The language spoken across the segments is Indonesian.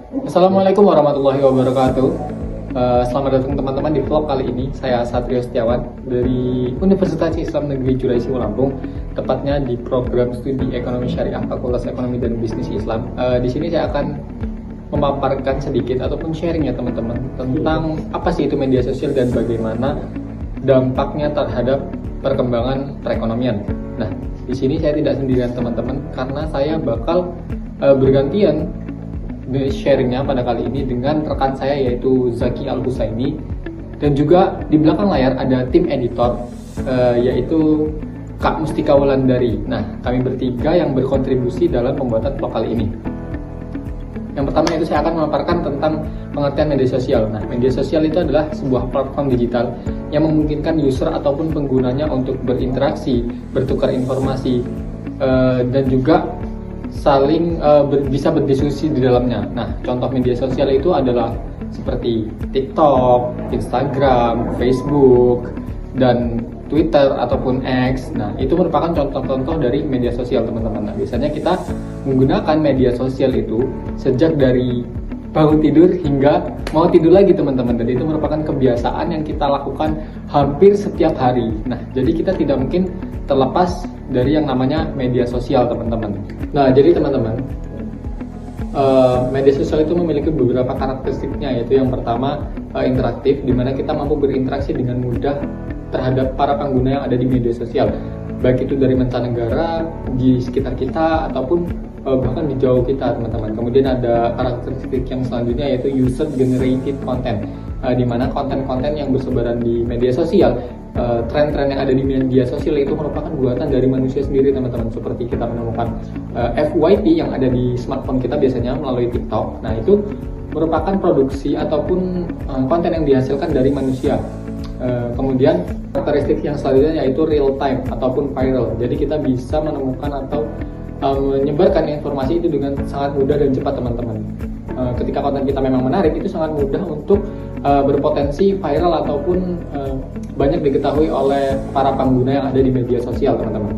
Assalamualaikum warahmatullahi wabarakatuh. Selamat datang teman-teman di vlog kali ini. Saya Satrio Setiawan dari Universitas Islam Negeri Juraisi Lampung, tepatnya di program studi Ekonomi Syariah Fakultas Ekonomi dan Bisnis Islam. Di sini saya akan memaparkan sedikit ataupun sharing ya teman-teman tentang apa sih itu media sosial dan bagaimana dampaknya terhadap perkembangan perekonomian. Nah, di sini saya tidak sendirian teman-teman karena saya bakal bergantian sharingnya pada kali ini dengan rekan saya yaitu Zaki Al-Husaini, dan juga di belakang layar ada tim editor yaitu Kak Mustika Wulandari. Nah, kami bertiga yang berkontribusi dalam pembuatan vlog kali ini. Yang pertama itu saya akan memaparkan tentang pengertian media sosial. Nah, media sosial itu adalah sebuah platform digital yang memungkinkan user ataupun penggunanya untuk berinteraksi, bertukar informasi, dan juga saling bisa berdiskusi di dalamnya. Nah, contoh media sosial itu adalah seperti TikTok, Instagram, Facebook, dan Twitter ataupun X. Nah, itu merupakan contoh-contoh dari media sosial teman-teman. Nah, biasanya kita menggunakan media sosial itu sejak dari bangun tidur hingga mau tidur lagi teman-teman, dan itu merupakan kebiasaan yang kita lakukan hampir setiap hari. Nah, jadi kita tidak mungkin terlepas dari yang namanya media sosial teman-teman. Nah, jadi teman-teman, media sosial itu memiliki beberapa karakteristiknya, yaitu yang pertama interaktif, di mana kita mampu berinteraksi dengan mudah terhadap para pengguna yang ada di media sosial, baik itu dari mancanegara, di sekitar kita, ataupun bahkan di jauh kita teman-teman. Kemudian ada karakteristik yang selanjutnya yaitu user generated content, di mana konten-konten yang bersebaran di media sosial, tren-tren yang ada di media sosial itu merupakan buatan dari manusia sendiri teman-teman. Seperti kita menemukan FYP yang ada di smartphone kita biasanya melalui TikTok. Nah, itu merupakan produksi ataupun konten yang dihasilkan dari manusia. Kemudian karakteristik yang selanjutnya yaitu real time ataupun viral. Jadi kita bisa menemukan atau menyebarkan informasi itu dengan sangat mudah dan cepat teman-teman. Ketika konten kita memang menarik, itu sangat mudah untuk berpotensi viral ataupun banyak diketahui oleh para pengguna yang ada di media sosial teman-teman.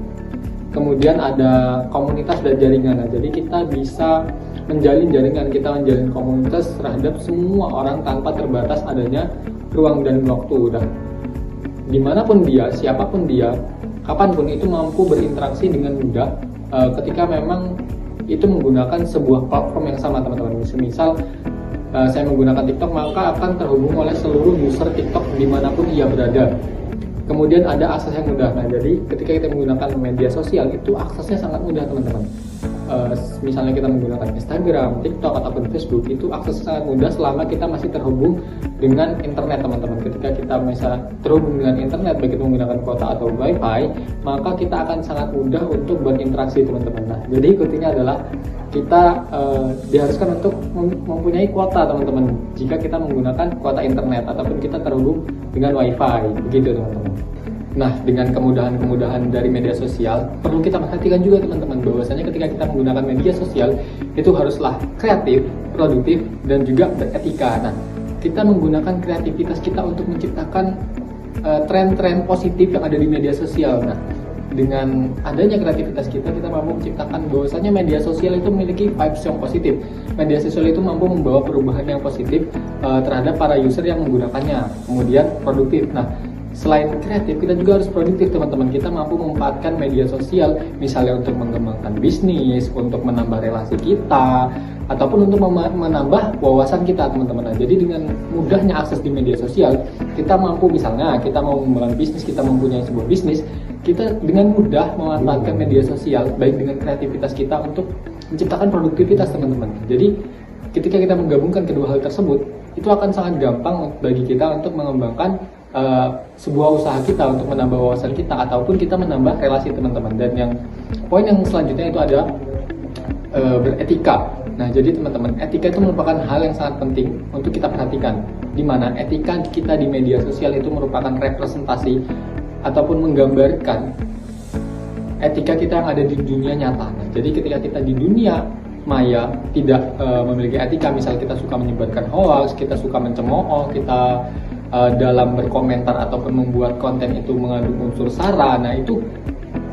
Kemudian ada komunitas dan jaringan. Nah, jadi kita bisa menjalin jaringan, kita menjalin komunitas terhadap semua orang tanpa terbatas adanya ruang dan waktu. Dan dimanapun dia, siapapun dia, kapanpun itu mampu berinteraksi dengan mudah ketika memang itu menggunakan sebuah platform yang sama teman-teman. Misal saya menggunakan TikTok, maka akan terhubung oleh seluruh user TikTok dimanapun ia berada. Kemudian ada akses yang mudah. Nah, jadi ketika kita menggunakan media sosial itu aksesnya sangat mudah teman-teman. Misalnya kita menggunakan Instagram, TikTok, ataupun Facebook, itu aksesnya sangat mudah selama kita masih terhubung dengan internet teman-teman. Ketika kita misalnya terhubung dengan internet, baik itu menggunakan kuota atau wifi, maka kita akan sangat mudah untuk berinteraksi teman-teman. Nah, jadi intinya adalah kita diharuskan untuk mempunyai kuota teman-teman jika kita menggunakan kuota internet ataupun kita terhubung dengan wifi, begitu teman-teman. Nah, dengan kemudahan-kemudahan dari media sosial, perlu kita perhatikan juga teman-teman bahwasanya ketika kita menggunakan media sosial itu haruslah kreatif, produktif, dan juga beretika. Nah, kita menggunakan kreativitas kita untuk menciptakan tren-tren positif yang ada di media sosial. Nah, dengan adanya kreativitas kita mampu menciptakan bahwasanya media sosial itu memiliki vibes yang positif. Media sosial itu mampu membawa perubahan yang positif terhadap para user yang menggunakannya. Kemudian produktif. Nah, selain kreatif, kita juga harus produktif teman-teman. Kita mampu memanfaatkan media sosial misalnya untuk mengembangkan bisnis, untuk menambah relasi kita, ataupun untuk menambah wawasan kita teman-teman. Nah, jadi dengan mudahnya akses di media sosial, kita mampu misalnya kita mau membangun bisnis, kita mempunyai sebuah bisnis, kita dengan mudah memanfaatkan media sosial baik dengan kreativitas kita untuk menciptakan produktivitas teman-teman. Jadi ketika kita menggabungkan kedua hal tersebut, itu akan sangat gampang bagi kita untuk mengembangkan sebuah usaha kita, untuk menambah wawasan kita, ataupun kita menambah relasi teman-teman. Dan yang poin yang selanjutnya itu adalah beretika. Nah, jadi teman-teman, etika itu merupakan hal yang sangat penting untuk kita perhatikan, di mana etika kita di media sosial itu merupakan representasi ataupun menggambarkan etika kita yang ada di dunia nyata. Nah, jadi ketika kita di dunia maya tidak memiliki etika, misal kita suka menyebarkan hoax, kita suka mencemooh, kita dalam berkomentar ataupun membuat konten itu mengandung unsur sara, nah itu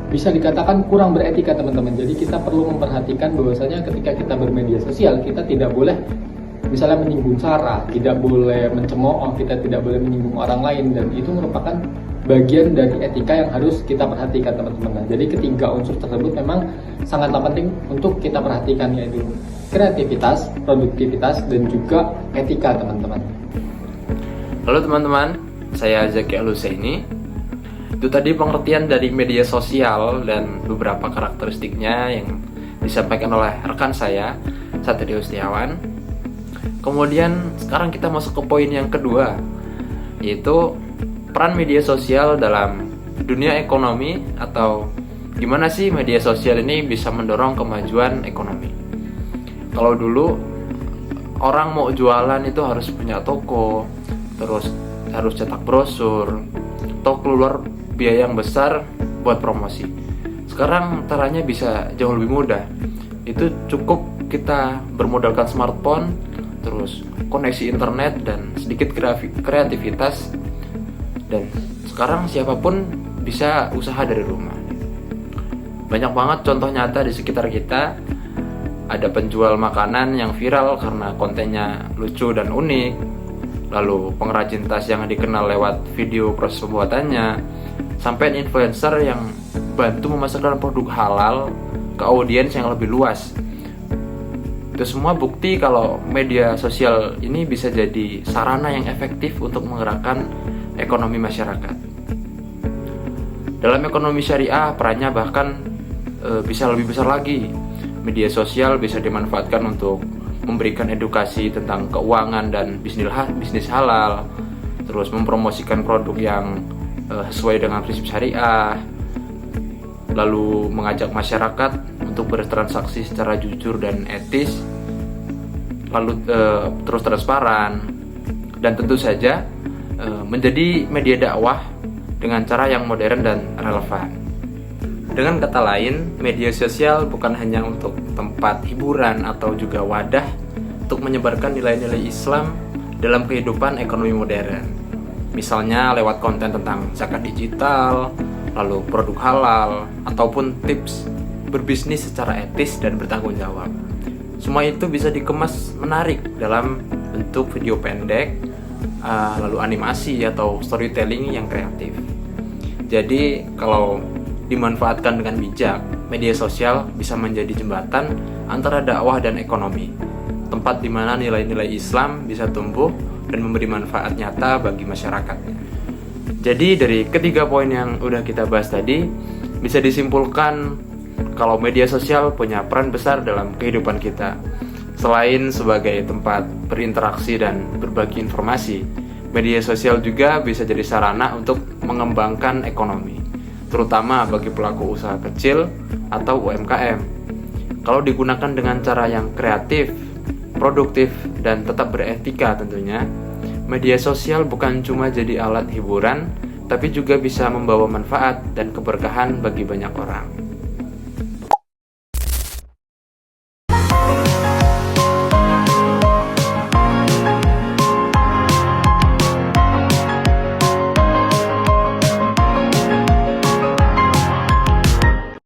bisa dikatakan kurang beretika teman-teman. Jadi kita perlu memperhatikan bahwasanya ketika kita bermedia sosial, kita tidak boleh misalnya menyinggung sara, tidak boleh mencemooh, kita tidak boleh menyinggung orang lain, dan itu merupakan bagian dari etika yang harus kita perhatikan teman-teman. Nah, jadi ketiga unsur tersebut memang sangatlah penting untuk kita perhatikan, yaitu kreativitas, produktivitas, dan juga etika teman-teman. Halo teman-teman, saya Zaki Al-Husaini. Itu tadi pengertian dari media sosial dan beberapa karakteristiknya yang disampaikan oleh rekan saya, Satrio Setiawan. Kemudian sekarang kita masuk ke poin yang kedua, yaitu peran media sosial dalam dunia ekonomi, atau gimana sih media sosial ini bisa mendorong kemajuan ekonomi. Kalau dulu orang mau jualan itu harus punya toko, terus harus cetak brosur, atau keluar biaya yang besar buat promosi. Sekarang caranya bisa jauh lebih mudah. Itu cukup kita bermodalkan smartphone, terus koneksi internet dan sedikit kreativitas, dan sekarang siapapun bisa usaha dari rumah. Banyak banget contoh nyata di sekitar kita. Ada penjual makanan yang viral karena kontennya lucu dan unik, lalu pengrajin tas yang dikenal lewat video proses pembuatannya, sampai influencer yang bantu memasarkan produk halal ke audiens yang lebih luas. Itu semua bukti kalau media sosial ini bisa jadi sarana yang efektif untuk menggerakkan ekonomi masyarakat. Dalam ekonomi syariah, perannya bahkan bisa lebih besar lagi. Media sosial bisa dimanfaatkan untuk memberikan edukasi tentang keuangan dan bisnis halal, terus mempromosikan produk yang sesuai dengan prinsip syariah, lalu mengajak masyarakat untuk bertransaksi secara jujur dan etis, lalu terus transparan, dan tentu saja menjadi media dakwah dengan cara yang modern dan relevan. Dengan kata lain, media sosial bukan hanya untuk tempat hiburan atau juga wadah untuk menyebarkan nilai-nilai Islam dalam kehidupan ekonomi modern. Misalnya lewat konten tentang zakat digital, lalu produk halal, ataupun tips berbisnis secara etis dan bertanggung jawab. Semua itu bisa dikemas menarik dalam bentuk video pendek, lalu animasi atau storytelling yang kreatif. Jadi kalau dimanfaatkan dengan bijak, media sosial bisa menjadi jembatan antara dakwah dan ekonomi, tempat di mana nilai-nilai Islam bisa tumbuh dan memberi manfaat nyata bagi masyarakatnya. Jadi dari ketiga poin yang udah kita bahas tadi, bisa disimpulkan kalau media sosial punya peran besar dalam kehidupan kita. Selain sebagai tempat berinteraksi dan berbagi informasi, media sosial juga bisa jadi sarana untuk mengembangkan ekonomi, terutama bagi pelaku usaha kecil atau UMKM. Kalau digunakan dengan cara yang kreatif, produktif, dan tetap beretika tentunya, media sosial bukan cuma jadi alat hiburan, tapi juga bisa membawa manfaat dan keberkahan bagi banyak orang.